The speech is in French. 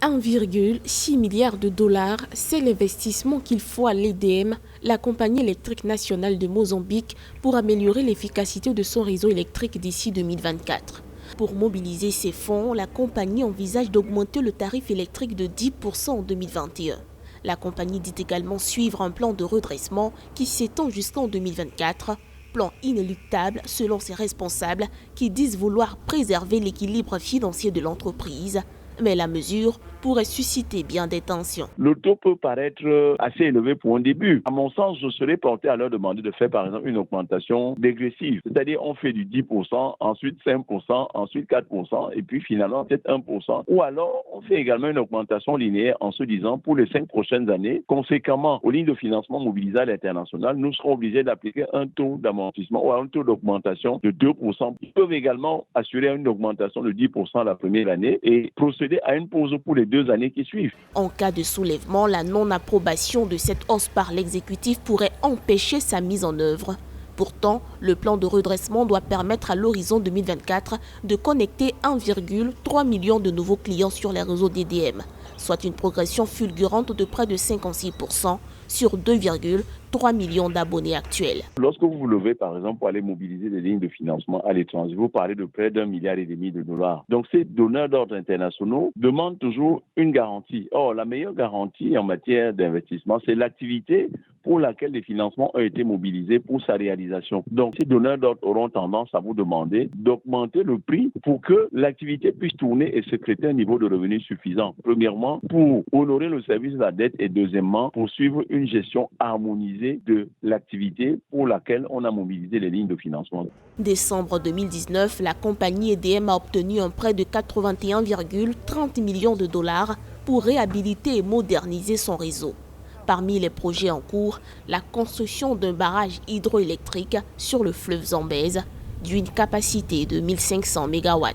1,6 milliard de dollars, c'est l'investissement qu'il faut à l'EDM, la compagnie électrique nationale de Mozambique, pour améliorer l'efficacité de son réseau électrique d'ici 2024. Pour mobiliser ces fonds, la compagnie envisage d'augmenter le tarif électrique de 10% en 2021. La compagnie dit également suivre un plan de redressement qui s'étend jusqu'en 2024, plan inéluctable selon ses responsables qui disent vouloir préserver l'équilibre financier de l'entreprise. Mais la mesure pourrait susciter bien des tensions. Le taux peut paraître assez élevé pour un début. À mon sens, je serais porté à leur demander de faire par exemple une augmentation dégressive. C'est-à-dire on fait du 10%, ensuite 5%, ensuite 4%, et puis finalement peut-être 1%. Ou alors on fait également une augmentation linéaire en se disant pour les 5 prochaines années, conséquemment aux lignes de financement mobilisées à l'international, nous serons obligés d'appliquer un taux d'amortissement ou un taux d'augmentation de 2%. Ils peuvent également assurer une augmentation de 10% la première année et procéder à une pause pour les 2 années qui suivent. En cas de soulèvement, la non-approbation de cette hausse par l'exécutif pourrait empêcher sa mise en œuvre. Pourtant, le plan de redressement doit permettre à l'horizon 2024 de connecter 1,3 million de nouveaux clients sur les réseaux d'EDM, soit une progression fulgurante de près de 56% sur 2,3 millions d'abonnés actuels. Lorsque vous vous levez, par exemple, pour aller mobiliser des lignes de financement à l'étranger, vous parlez de près d'1,5 milliard de dollars. Donc, ces donneurs d'ordre internationaux demandent toujours une garantie. Or, la meilleure garantie en matière d'investissement, c'est l'activité pour laquelle les financements ont été mobilisés pour sa réalisation. Donc, ces donneurs d'ordre auront tendance à vous demander d'augmenter le prix pour que l'activité puisse tourner et sécréter un niveau de revenus suffisant. Premièrement, pour honorer le service de la dette et deuxièmement, pour suivre une gestion harmonisée de l'activité pour laquelle on a mobilisé les lignes de financement. Décembre 2019, la compagnie EDM a obtenu un prêt de 81,30 millions de dollars pour réhabiliter et moderniser son réseau. Parmi les projets en cours, la construction d'un barrage hydroélectrique sur le fleuve Zambèze d'une capacité de 1500 MW.